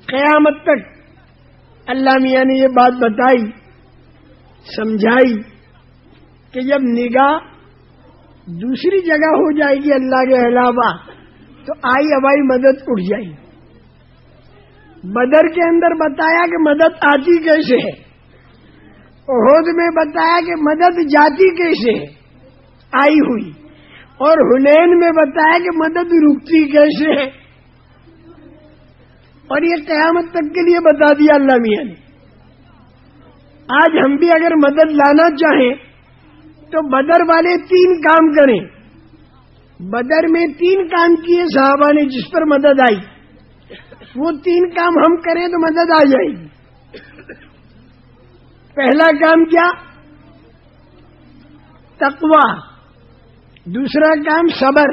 قیامت تک اللہ میاں نے یہ بات بتائی، سمجھائی کہ جب نگاہ دوسری جگہ ہو جائے گی اللہ کے علاوہ تو آئی ہوائی مدد اٹھ جائے گی۔ بدر کے اندر بتایا کہ مدد آتی کیسے ہے، احد میں بتایا کہ مدد جاتی کیسے ہے، آئی ہوئی، اور حنین میں بتایا کہ مدد رکتی کیسے ہے، اور یہ قیامت تک کے لیے بتا دیا اللہ میاں نے۔ آج ہم بھی اگر مدد لانا چاہیں تو بدر والے 3 کام کریں۔ بدر میں 3 کام کیے صحابہ نے جس پر مدد آئی، وہ 3 کام ہم کریں تو مدد آ جائے گی۔ پہلا کام کیا؟ تقوی، دوسرا کام صبر،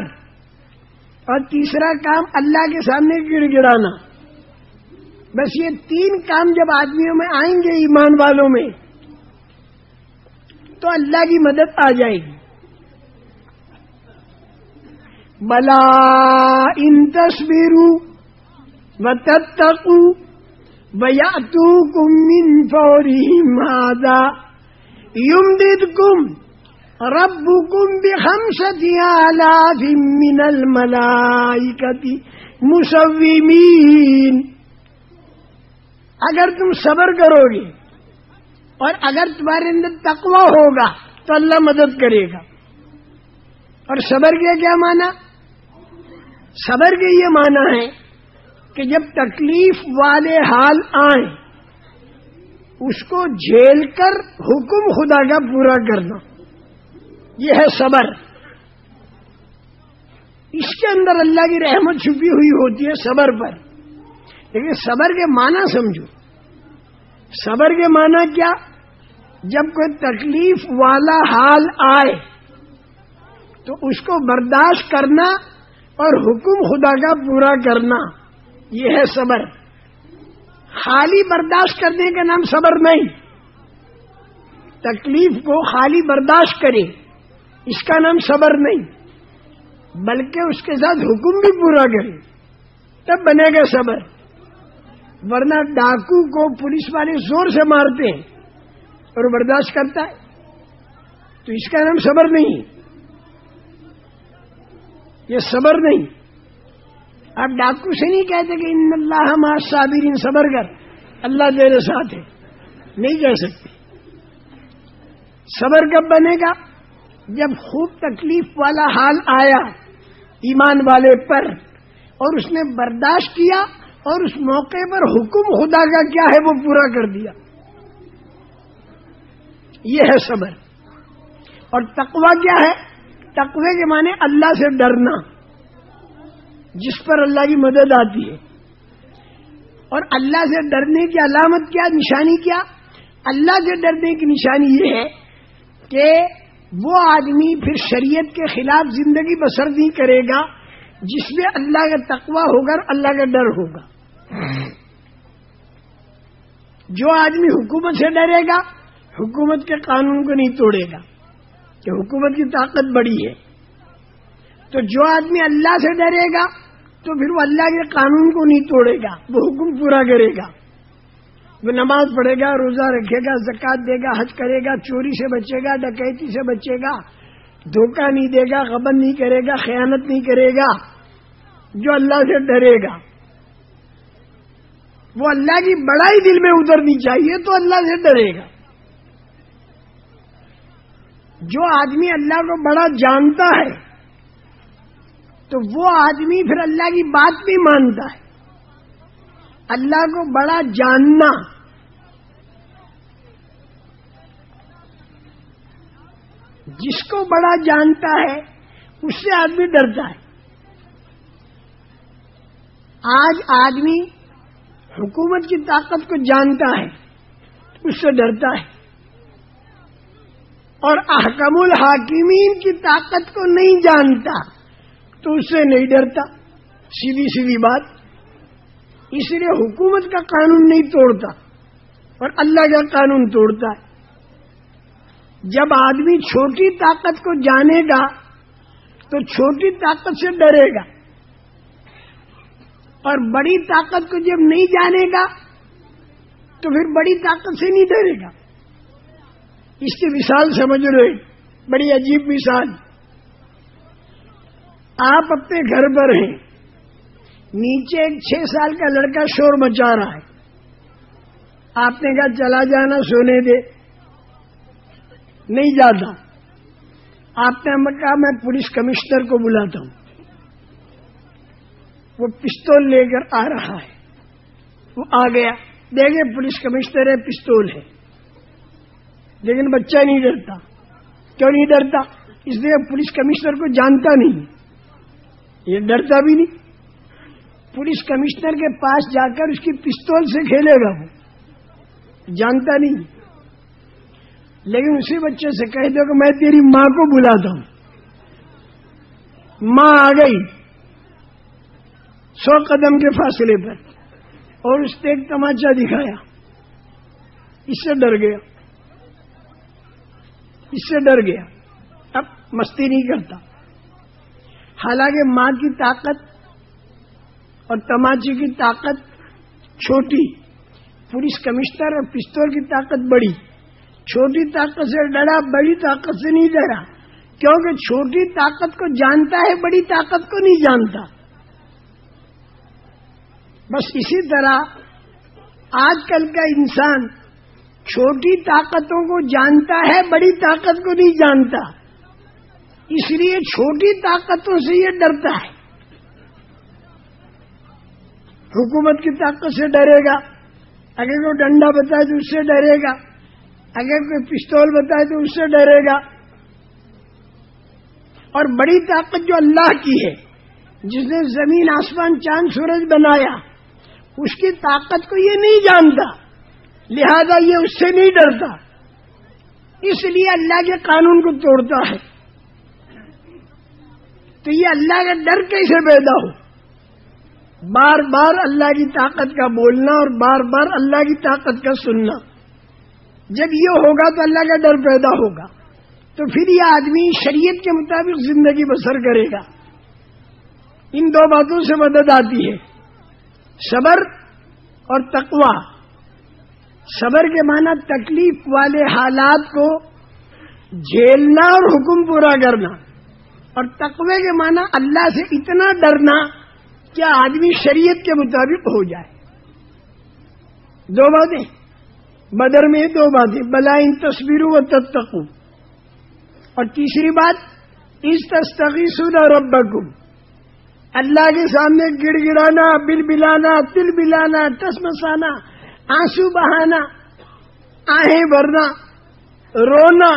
اور تیسرا کام اللہ کے سامنے گڑ گڑانا۔ بس یہ 3 کام جب آدمیوں میں آئیں گے، ایمان والوں میں، تو اللہ کی مدد آ جائے گی۔ بلا ان تصبروا وتتقوا ويأتوكم من فورهم هذا يمددكم ربكم ب5,000 من الملائكة مسومين۔ اگر تم صبر کرو گے اور اگر تمہارے اندر تقوی ہوگا تو اللہ مدد کرے گا۔ اور صبر کے کیا معنی؟ صبر کے یہ معنی ہے کہ جب تکلیف والے حال آئیں اس کو جھیل کر حکم خدا کا پورا کرنا، یہ ہے صبر۔ اس کے اندر اللہ کی رحمت چھپی ہوئی ہوتی ہے صبر پر۔ لیکن صبر کے معنی سمجھو۔ صبر کے معنی کیا؟ جب کوئی تکلیف والا حال آئے تو اس کو برداشت کرنا اور حکم خدا کا پورا کرنا، یہ ہے صبر۔ خالی برداشت کرنے کا نام صبر نہیں۔ تکلیف کو خالی برداشت کرے اس کا نام صبر نہیں، بلکہ اس کے ساتھ حکم بھی پورا کرے، تب بنے گا صبر۔ ورنہ ڈاکو کو پولیس والے زور سے مارتے ہیں اور برداشت کرتا ہے تو اس کا نام صبر نہیں، یہ صبر نہیں۔ آپ ڈاکو سے نہیں کہتے کہ ان اللہ مع الصابرین، صبر کر اللہ تیرے ساتھ ہے، نہیں کہہ سکتے۔ صبر کب بنے گا؟ جب خوب تکلیف والا حال آیا ایمان والے پر اور اس نے برداشت کیا اور اس موقع پر حکم خدا کا کیا ہے وہ پورا کر دیا، یہ ہے صبر۔ اور تقوی کیا ہے؟ تقوی کے معنی اللہ سے ڈرنا، جس پر اللہ کی مدد آتی ہے۔ اور اللہ سے ڈرنے کی علامت کیا، نشانی کیا؟ اللہ سے ڈرنے کی نشانی یہ ہے کہ وہ آدمی پھر شریعت کے خلاف زندگی بسر نہیں کرے گا جس میں اللہ کا تقوی ہوگا اور اللہ کا ڈر ہوگا۔ جو آدمی حکومت سے ڈرے گا حکومت کے قانون کو نہیں توڑے گا کہ حکومت کی طاقت بڑی ہے، تو جو آدمی اللہ سے ڈرے گا تو پھر وہ اللہ کے قانون کو نہیں توڑے گا، وہ حکم پورا کرے گا، وہ نماز پڑھے گا، روزہ رکھے گا، زکوٰۃ دے گا، حج کرے گا، چوری سے بچے گا، ڈکیتی سے بچے گا، دھوکہ نہیں دے گا، غبن نہیں کرے گا، خیانت نہیں کرے گا۔ جو اللہ سے ڈرے گا وہ اللہ کی بڑائی دل میں اترنی چاہیے تو اللہ سے ڈرے گا۔ جو آدمی اللہ کو بڑا جانتا ہے تو وہ آدمی پھر اللہ کی بات بھی مانتا ہے۔ اللہ کو بڑا جاننا، جس کو بڑا جانتا ہے اس سے آدمی ڈرتا ہے۔ آج آدمی حکومت کی طاقت کو جانتا ہے اس سے ڈرتا ہے، اور احکم الحاکمین کی طاقت کو نہیں جانتا تو اس سے نہیں ڈرتا۔ سیدھی سیدھی بات۔ اس لیے حکومت کا قانون نہیں توڑتا اور اللہ کا قانون توڑتا ہے۔ جب آدمی چھوٹی طاقت کو جانے گا تو چھوٹی طاقت سے ڈرے گا، اور بڑی طاقت کو جب نہیں جانے گا تو پھر بڑی طاقت سے نہیں ڈرے گا. اس کی مثال سمجھ رہے، بڑی عجیب مثال. آپ اپنے گھر پر ہیں، نیچے ایک 6 سال کا لڑکا شور مچا رہا ہے. آپ نے کہا چلا جانا سونے دے، نہیں جاتا. آپ نے کہا میں پولیس کمشنر کو بلاتا ہوں. وہ پستول لے کر آ رہا ہے. وہ آ گیا، دیکھے پولیس کمشنر ہے، پستول ہے، لیکن بچہ نہیں ڈرتا. کیوں نہیں ڈرتا؟ اس لیے پولیس کمشنر کو جانتا نہیں، یہ ڈرتا بھی نہیں. پولیس کمشنر کے پاس جا کر اس کی پستول سے کھیلے گا، وہ جانتا نہیں. لیکن اسی بچے سے کہہ دو کہ میں تیری ماں کو بلاتا ہوں. ماں آ گئی 100 قدم کے فاصلے پر، اور اس نے ایک تماچا دکھایا. اس سے ڈر گیا، اس سے ڈر گیا. اب مستی نہیں کرتا. حالانکہ ماں کی طاقت اور تماچے کی طاقت چھوٹی، پولیس کمشنر اور پستول کی طاقت بڑی. چھوٹی طاقت سے ڈرا، بڑی طاقت سے نہیں ڈرا، کیونکہ چھوٹی طاقت کو جانتا ہے، بڑی طاقت کو نہیں جانتا. بس اسی طرح آج کل کا انسان چھوٹی طاقتوں کو جانتا ہے، بڑی طاقت کو نہیں جانتا. اس لیے چھوٹی طاقتوں سے یہ ڈرتا ہے. حکومت کی طاقت سے ڈرے گا، اگر کوئی ڈنڈا بتائے تو اس سے ڈرے گا، اگر کوئی پستول بتائے تو اس سے ڈرے گا. اور بڑی طاقت جو اللہ کی ہے، جس نے زمین آسمان چاند سورج بنایا، اس کی طاقت کو یہ نہیں جانتا، لہذا یہ اس سے نہیں ڈرتا. اس لیے اللہ کے قانون کو توڑتا ہے. تو یہ اللہ کا ڈر کیسے پیدا ہو؟ بار بار اللہ کی طاقت کا بولنا اور بار بار اللہ کی طاقت کا سننا. جب یہ ہوگا تو اللہ کا ڈر پیدا ہوگا، تو پھر یہ آدمی شریعت کے مطابق زندگی بسر کرے گا. ان 2 باتوں سے مدد آتی ہے، صبر اور تقوی. صبر کے معنی تکلیف والے حالات کو جھیلنا اور حکم پورا کرنا، اور تقوی کے معنی اللہ سے اتنا ڈرنا کہ آدمی شریعت کے مطابق ہو جائے. 2 باتیں بدر میں، 2 باتیں بلا ان تصویروں و تتقوا. اور تیسری بات اذ تستغیثون ربکم، اللہ کے سامنے گڑ گڑانا، بل بلانا، تل بلانا، ٹسمسانا، آنسو بہانا، آہیں بھرنا، رونا.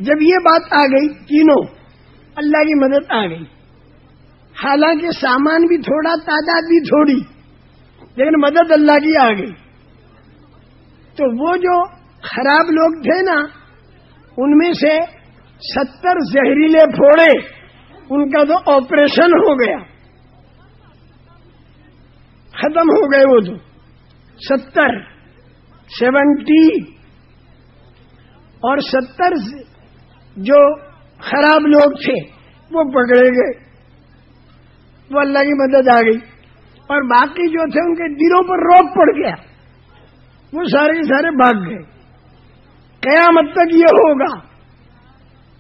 جب یہ بات آ گئی، تینوں اللہ کی مدد آ گئی. حالانکہ سامان بھی تھوڑا، تعداد بھی تھوڑی، لیکن مدد اللہ کی آ گئی. تو وہ جو خراب لوگ تھے نا، ان میں سے 70 زہریلے پھوڑے، ان کا تو آپریشن ہو گیا، ختم ہو گئے. وہ تو 70 اور 70 جو خراب لوگ تھے وہ پکڑے گئے، وہ اللہ کی مدد آ گئی. اور باقی جو تھے ان کے دلوں پر روک پڑ گیا، وہ سارے کے سارے بھاگ گئے. قیامت تک یہ ہوگا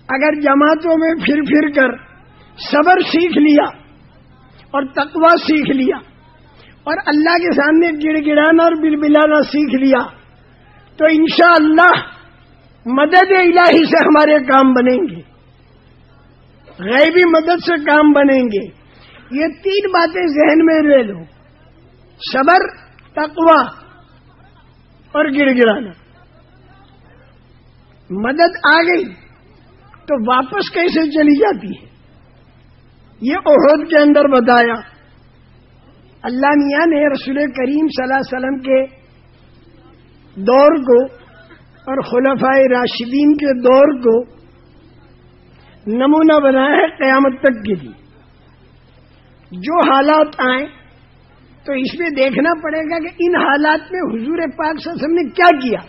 اگر جماعتوں میں پھر پھر کر صبر سیکھ لیا اور تقوی سیکھ لیا اور اللہ کے سامنے گڑ گڑانا اور بلبلانا سیکھ لیا، تو انشاءاللہ مدد الہی سے ہمارے کام بنیں گے، غیبی مدد سے کام بنیں گے. یہ 3 باتیں ذہن میں لے لو، صبر، تقوی اور گڑ گڑانا. مدد آ گئی تو واپس کیسے چلی جاتی ہے، یہ احد کے اندر بتایا. اللہ میاں نے رسول کریم صلی اللہ علیہ وسلم کے دور کو اور خلفائے راشدین کے دور کو نمونہ بنایا ہے قیامت تک کے لیے. جو حالات آئیں تو اس میں دیکھنا پڑے گا کہ ان حالات میں حضور پاک صلی اللہ علیہ وسلم نے کیا کیا،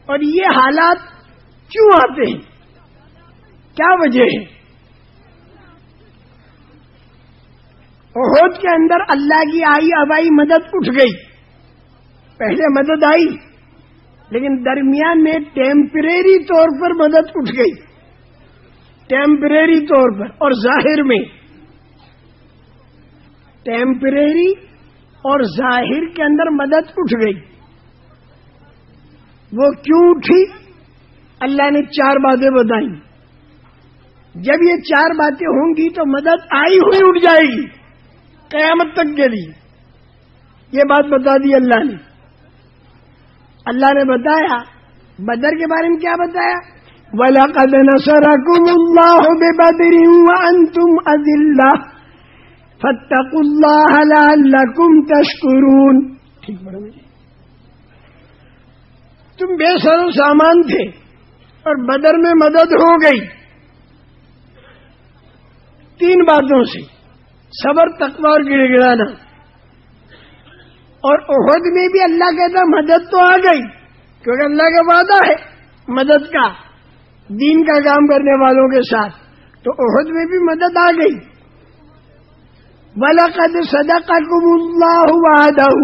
اور یہ حالات کیوں آتے ہیں، کیا وجہ ہے. احد کے اندر اللہ کی آئی ابائی مدد اٹھ گئی. پہلے مدد آئی لیکن درمیان میں ٹیمپریری طور پر مدد اٹھ گئی, ٹیمپریری طور پر, اور ظاہر میں ٹیمپریری اور ظاہر کے اندر مدد اٹھ گئی. وہ کیوں اٹھی؟ اللہ نے 4 باتیں بتائیں. جب یہ 4 باتیں ہوں گی تو مدد آئی ہوئی اٹھ جائے گی قیامت تک کے لیے. یہ بات بتا دی اللہ نے. اللہ نے بتایا بدر کے بارے میں کیا بتایا؟ وَلَقَدْ نَصَرَكُمُ اللَّهُ بِبَدْرٍ وَأَنْتُمْ أَذِلَّةٌ فَاتَّقُوا اللَّهَ لَعَلَّكُمْ تَشْكُرُونَ. ٹھیک پڑھو مجھے. تم بے سر و سامان تھے اور بدر میں مدد ہو گئی 3 باتوں سے: صبر, تقوی اور گڑ گڑانا. اور احد میں بھی اللہ کہتا مدد تو آ گئی, کیونکہ اللہ کا وعدہ ہے مدد کا دین کا کام کرنے والوں کے ساتھ. تو احد میں بھی مدد آ گئی. وَلَقَدْ صَدَقَكُمُ اللَّهُ وَعْدَهُ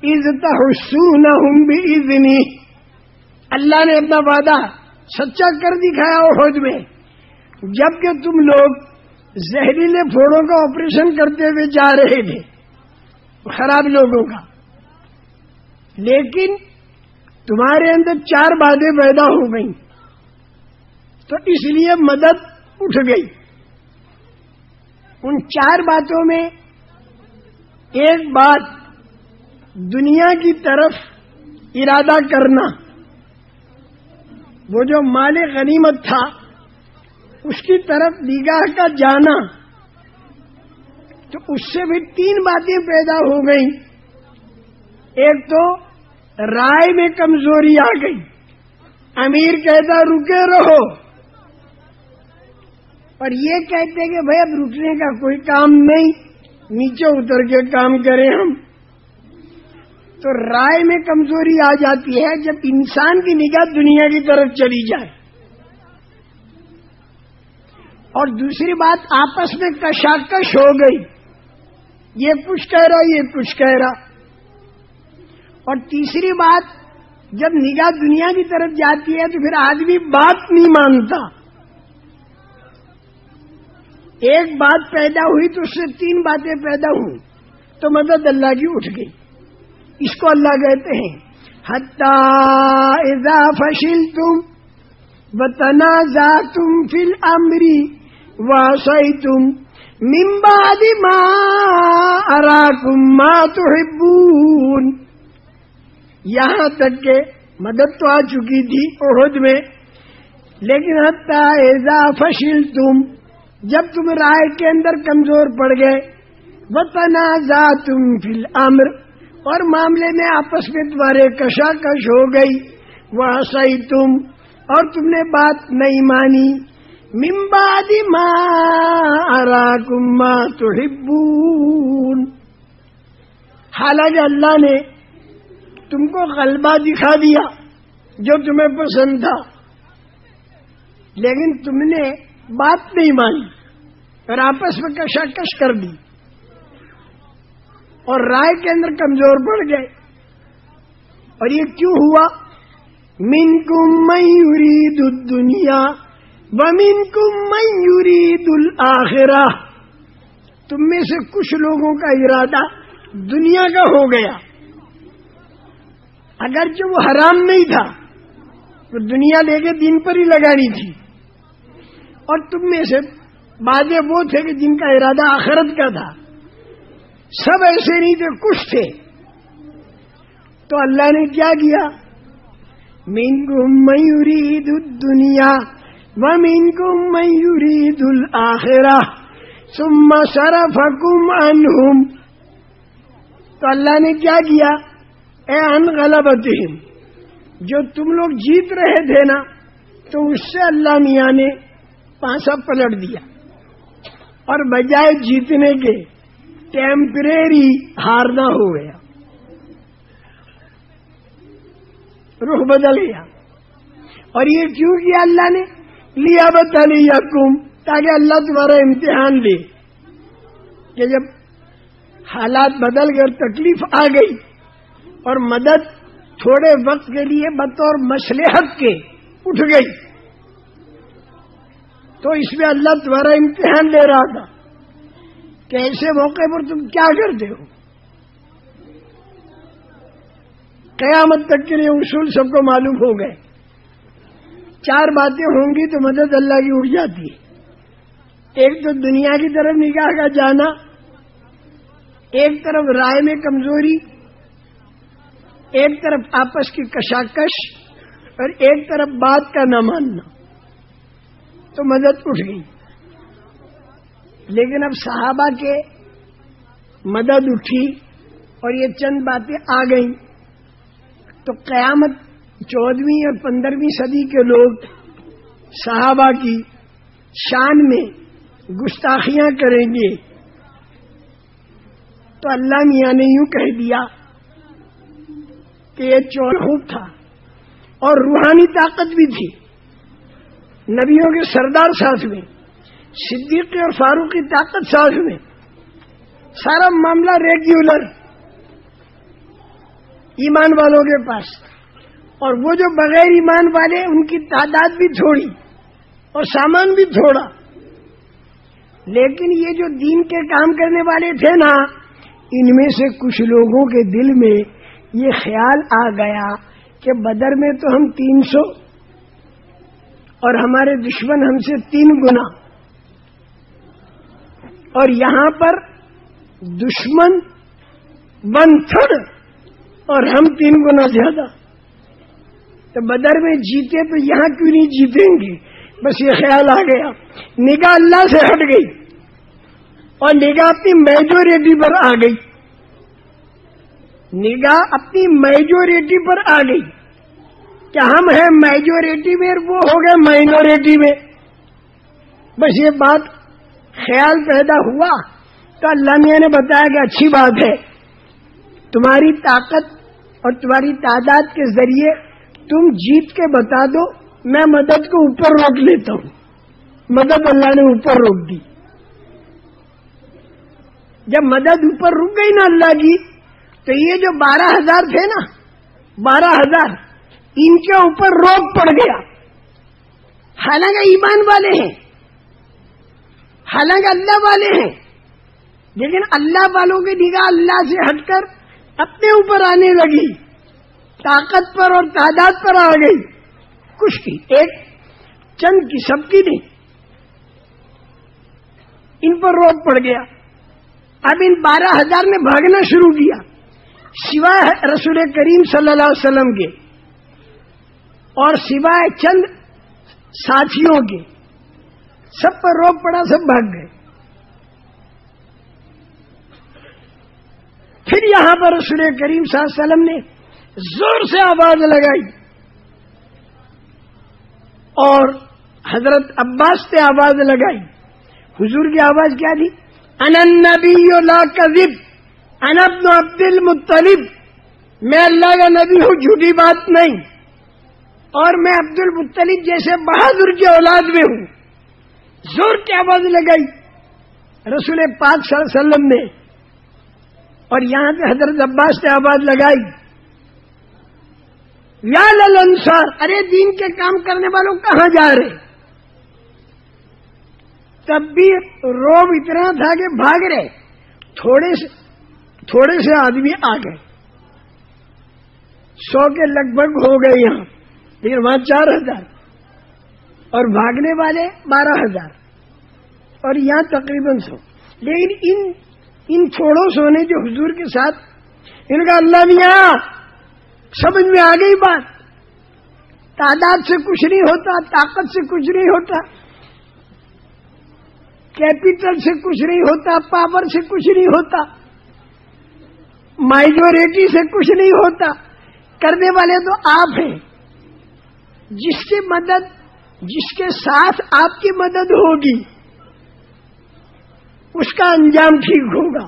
إِذْ تَحُسُّونَهُمْ بِإِذْنِهِ. اللہ نے اپنا وعدہ سچا کر دکھایا احد میں, جبکہ تم لوگ زہریلے پھوڑوں کا آپریشن کرتے ہوئے جا رہے تھے, خراب لوگوں کا. لیکن تمہارے اندر 4 باتیں پیدا ہو گئیں تو اس لیے مدد اٹھ گئی. ان 4 باتوں میں ایک بات دنیا کی طرف ارادہ کرنا, وہ جو مال غنیمت تھا اس کی طرف نگاہ کا جانا, تو اس سے بھی 3 باتیں پیدا ہو گئیں. ایک تو رائے میں کمزوری آ گئی. امیر کہتا رکے رہو, اور یہ کہتے کہ بھائی اب رکنے کا کوئی کام نہیں, نیچے اتر کے کام کریں ہم. تو رائے میں کمزوری آ جاتی ہے جب انسان کی نگاہ دنیا کی طرف چلی جائے. اور دوسری بات آپس میں کشاکش ہو گئی, یہ کچھ کہہ رہا یہ کچھ کہہ رہا. اور تیسری بات جب نگاہ دنیا کی طرف جاتی ہے تو پھر آدمی بات نہیں مانتا. ایک بات پیدا ہوئی تو اس سے 3 باتیں پیدا ہوئی تو مدد اللہ کی اٹھ گئی. اس کو اللہ کہتے ہیں حَتَّى إِذَا فَشِلْتُمْ وَتَنَازَعْتُمْ فِي الْأَمْرِ وَعَصَيْتُمْ مِنْ بَعْدِ مَا أَرَاكُمْ مَا تُحِبُّونَ. یہاں تک کہ مدد تو آ چکی تھی احد میں, لیکن حَتَّى إِذَا فَشِلْتُمْ, جب تم رائے کے اندر کمزور پڑ گئے, وَتَنَازَعْتُمْ فِي الْأَمْرِ, اور معاملے میں آپس میں تمہارے کشاکش ہو گئی, وَعَصَيْتُمْ, اور تم نے بات نہیں مانی, مِن بَعْدِ مَا أَرَاكُمْ مَا تُحِبُّونَ, حالانکہ اللہ نے تم کو غلبہ دکھا دیا جو تمہیں پسند تھا, لیکن تم نے بات نہیں مانی اور آپس میں کشاکش کر دی اور رائے کے اندر کمزور پڑ گئے. اور یہ کیوں ہوا؟ منکم من یرید الدنیا ومنکم من یرید الآخرہ, تم میں سے کچھ لوگوں کا ارادہ دنیا کا ہو گیا, اگرچہ وہ حرام نہیں تھا, تو دنیا لے کے دین پر ہی لگانی تھی. اور تم میں سے بعض وہ تھے کہ جن کا ارادہ آخرت کا تھا. سب ایسے نہیں تھے, کچھ تھے. تو اللہ نے کیا کیا؟ منکم من یرید الدنیا ومنکم من یرید الآخرہ ثم صرفکم عنہم. تو اللہ نے کیا کیا؟ اے ان غلبتہم, جو تم لوگ جیت رہے تھے نا, تو اس سے اللہ میاں نے پانسا پلٹ دیا, اور بجائے جیتنے کے ٹیمپریری ہارنا ہو گیا, رخ بدل گیا. اور یہ کیوں کیا اللہ نے؟ لیبتلیکم, تاکہ اللہ تمہارا امتحان لے. کہ جب حالات بدل گئے اور تکلیف آ گئی اور مدد تھوڑے وقت کے لیے بطور مصلحت کے اٹھ گئی، تو اس میں اللہ تمہارا امتحان لے رہا تھا کہ ایسے موقع پر تم کیا کرتے ہو. قیامت تک کے لیے اصول سب کو معلوم ہو گئے. 4 باتیں ہوں گی تو مدد اللہ کی اٹھ جاتی ہے. ایک تو دنیا کی طرف نگاہ کا جانا، ایک طرف رائے میں کمزوری، ایک طرف آپس کی کشاکش، اور ایک طرف بات کا نہ ماننا، تو مدد اٹھ گئی. لیکن اب صحابہ کے مدد اٹھی اور یہ چند باتیں آ گئیں تو قیامت 14ویں اور 15ویں صدی کے لوگ صحابہ کی شان میں گستاخیاں کریں گے. تو اللہ میاں نے یوں کہہ دیا کہ یہ چور خوب تھا اور روحانی طاقت بھی تھی. نبیوں کے سردار ساتھ میں، صدیق اور فاروق کی طاقت ساتھ میں، سارا معاملہ ریگولر ایمان والوں کے پاس. اور وہ جو بغیر ایمان والے ان کی تعداد بھی تھوڑی اور سامان بھی تھوڑا. لیکن یہ جو دین کے کام کرنے والے تھے نا، ان میں سے کچھ لوگوں کے دل میں یہ خیال آ گیا کہ بدر میں تو ہم 300 اور ہمارے دشمن ہم سے 3 گنا، اور یہاں پر دشمن 1/3 اور ہم 3 گنا زیادہ. تو بدر میں جیتے تو یہاں کیوں نہیں جیتیں گے؟ بس یہ خیال آ گیا. نگاہ اللہ سے ہٹ گئی اور نگاہ اپنی میجورٹی پر آ گئی. نگاہ اپنی میجورٹی پر آ گئی کہ ہم ہیں میجورٹی میں اور وہ ہو گئے مائنورٹی میں. بس یہ بات خیال پیدا ہوا تو اللہ میاں نے بتایا کہ اچھی بات ہے، تمہاری طاقت اور تمہاری تعداد کے ذریعے تم جیت کے بتا دو، میں مدد کو اوپر روک لیتا ہوں. مدد اللہ نے اوپر روک دی. جب مدد اوپر رک گئی نا اللہ کی، تو یہ جو 12,000 تھے نا، 12,000 ان کے اوپر روک پڑ گیا. حالانکہ ایمان والے ہیں، حالانکہ اللہ والے ہیں، لیکن اللہ والوں کی نگاہ اللہ سے ہٹ کر اپنے اوپر آنے لگی، طاقت پر اور تعداد پر آ گئی. کچھ کی، ایک چند کی، سب کی نہیں. ان پر روک پڑ گیا. اب ان 12,000 نے بھاگنا شروع کیا، سوائے رسول کریم صلی اللہ علیہ وسلم کے اور سوائے چند ساتھیوں کے. سب پر روک پڑا، سب بھاگ گئے. پھر یہاں پر رسول کریم صلی اللہ علیہ وسلم نے زور سے آواز لگائی اور حضرت عباس نے آواز لگائی. حضور کی آواز کیا تھی؟ انا النبی لا کذب، انا ابن عبد المطلب، میں اللہ کا نبی ہوں، جھوٹی بات نہیں، اور میں عبد المطلب جیسے بہادر کی اولاد میں ہوں. زور کی آواز لگائی رسول پاک صلی اللہ علیہ وسلم نے. اور یہاں پہ حضرت عباس نے آواز لگائی، یا للانصار، ارے دین کے کام کرنے والوں کہاں جا رہے؟ تب بھی روب اتنا تھا کہ بھاگ رہے. تھوڑے سے آدمی آ گئے، 100 کے لگ بھگ ہو گئے یہاں، لیکن وہاں 4,000 اور بھاگنے والے 12,000 اور یہاں تقریباً 100. لیکن ان تھوڑوں سو نے جو حضور کے ساتھ، ان کا اللہ میاں سمجھ میں آ گئی بات. تعداد سے کچھ نہیں ہوتا، طاقت سے کچھ نہیں ہوتا، کیپٹل سے کچھ نہیں ہوتا، پاور سے کچھ نہیں ہوتا، مائجورٹی سے کچھ نہیں ہوتا. کرنے والے تو آپ ہیں. جس کی مدد، جس کے ساتھ آپ کی مدد ہوگی اس کا انجام ٹھیک ہوگا.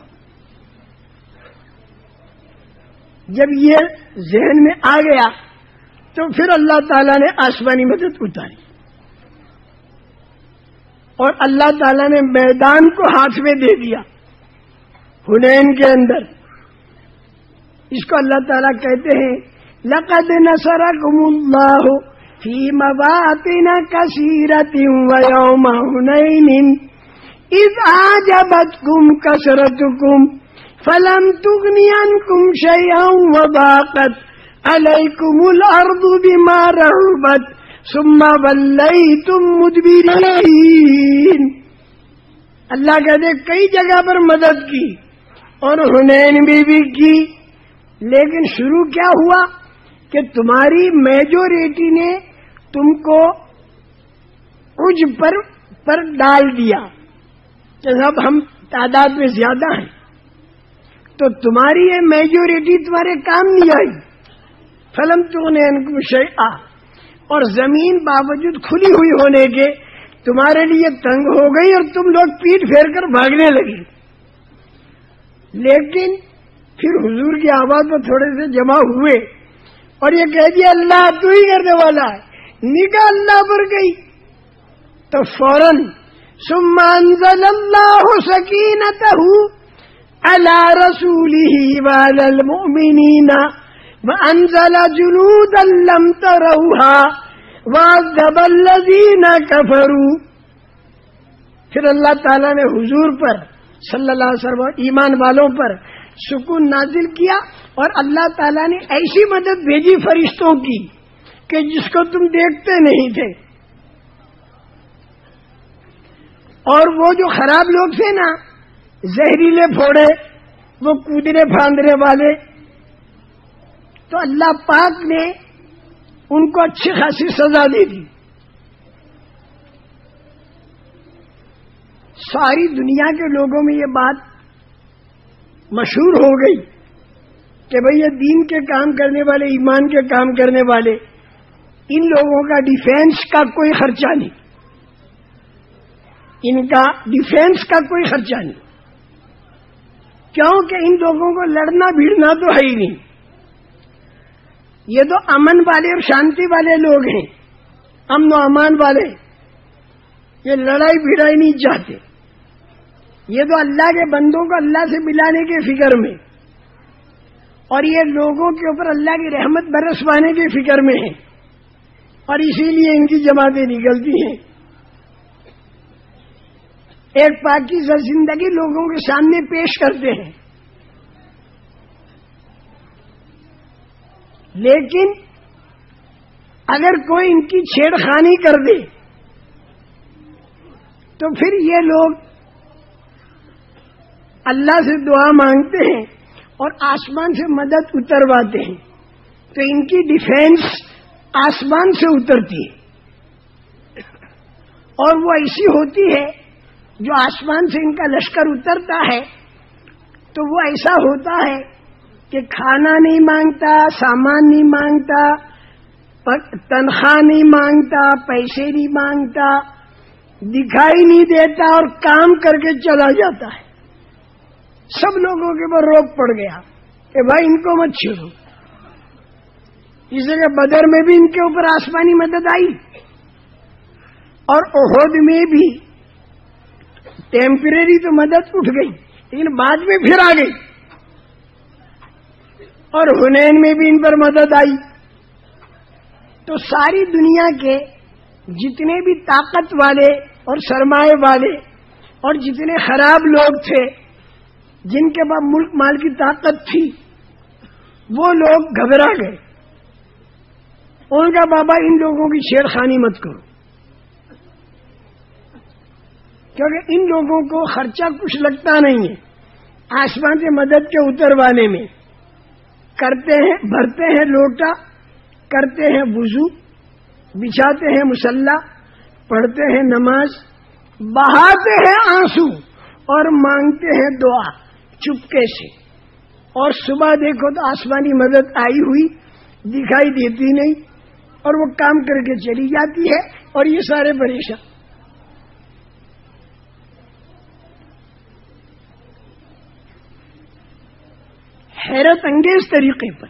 جب یہ ذہن میں آ گیا تو پھر اللہ تعالیٰ نے آسمانی مدد اتاری اور اللہ تعالیٰ نے میدان کو ہاتھ میں دے دیا. حنین کے اندر. اس کو اللہ تعالیٰ کہتے ہیں لقد نصرکم اللہ فی مواطن کثیرۃ ویوم حنین اذ اعجبتکم کثرتکم فلم تغن عنکم شیئا وضاقت علیکم الارض بما رحبت ثم ولیتم مدبرین. اللہ کہتے کئی جگہ پر مدد کی اور حنین بھی کی، لیکن شروع کیا ہوا کہ تمہاری میجورٹی نے تم کو عجب پر ڈال دیا کہ اب ہم تعداد میں زیادہ ہیں، تو تمہاری یہ میجورٹی تمہارے کام نہیں آئی. فلم تغن عنکم شیئا، اور زمین باوجود کھلی ہوئی ہونے کے تمہارے لیے تنگ ہو گئی اور تم لوگ پیٹ پھیر کر بھاگنے لگے. لیکن پھر حضور کی آواز میں تھوڑے سے جمع ہوئے اور یہ کہہ دیا اللہ تو ہی کرنے والا ہے، نگاہ اللہ پر گئی تو فوراً ثم انزل اللہ سکینتہ علی رسولہ وعلی المؤمنین وانزل جنودا لم تروها وعذب الذین کفروا. پھر اللہ تعالیٰ نے حضور پر صلی اللہ علیہ وسلم ایمان والوں پر سکون نازل کیا اور اللہ تعالیٰ نے ایسی مدد بھیجی فرشتوں کی کہ جس کو تم دیکھتے نہیں تھے. اور وہ جو خراب لوگ تھے نا، زہریلے پھوڑے، وہ کودنے پھاندنے والے، تو اللہ پاک نے ان کو اچھی خاصی سزا دے دی. ساری دنیا کے لوگوں میں یہ بات مشہور ہو گئی کہ بھئی یہ دین کے کام کرنے والے، ایمان کے کام کرنے والے، ان لوگوں کا ڈیفینس کا کوئی خرچہ نہیں، ان کا ڈیفینس کا کوئی خرچہ نہیں. کیونکہ ان لوگوں کو لڑنا بھیڑنا تو ہے ہی نہیں. یہ تو امن والے اور شانتی والے لوگ ہیں، امن و امان والے، یہ لڑائی بھیڑائی نہیں چاہتے. یہ تو اللہ کے بندوں کو اللہ سے ملانے کے فکر میں اور یہ لوگوں کے اوپر اللہ کی رحمت برسوانے کے فکر میں ہیں، اور اسی لیے ان کی جماعتیں نکلتی ہیں. ایک پاکیزہ زندگی لوگوں کے سامنے پیش کرتے ہیں، لیکن اگر کوئی ان کی چھیڑ خانی کر دے تو پھر یہ لوگ اللہ سے دعا مانگتے ہیں اور آسمان سے مدد اترواتے ہیں، تو ان کی ڈیفینس آسمان سے اترتی ہے، اور وہ ایسی ہوتی ہے جو آسمان سے ان کا لشکر اترتا ہے تو وہ ایسا ہوتا ہے کہ کھانا نہیں مانگتا، سامان نہیں مانگتا، تنخواہ نہیں مانگتا، پیسے نہیں مانگتا، دکھائی نہیں دیتا اور کام کر کے چلا جاتا ہے. سب لوگوں کے اوپر روک پڑ گیا کہ بھائی ان کو مت چھیڑو. اس لیے بدر میں بھی ان کے اوپر آسمانی مدد آئی اور احد میں بھی ٹیمپریری تو مدد اٹھ گئی لیکن بعد میں پھر آ گئی، اور حنین میں بھی ان پر مدد آئی. تو ساری دنیا کے جتنے بھی طاقت والے اور سرمایہ والے اور جتنے خراب لوگ تھے جن کے پاس ملک مال کی طاقت تھی، وہ لوگ گھبرا گئے. ان کا بابا ان لوگوں کی چھیڑ خانی مت کرو، کیونکہ ان لوگوں کو خرچہ کچھ لگتا نہیں ہے. آسمان سے مدد کے اتروانے میں کرتے ہیں، بھرتے ہیں لوٹا، کرتے ہیں وضو، بچھاتے ہیں مصلی، پڑھتے ہیں نماز، بہاتے ہیں آنسو اور مانگتے ہیں دعا چپکے سے. اور صبح دیکھو تو آسمانی مدد آئی ہوئی دکھائی دیتی نہیں اور وہ کام کر کے چلی جاتی ہے اور یہ سارے پریشان. حیرت انگیز طریقے پر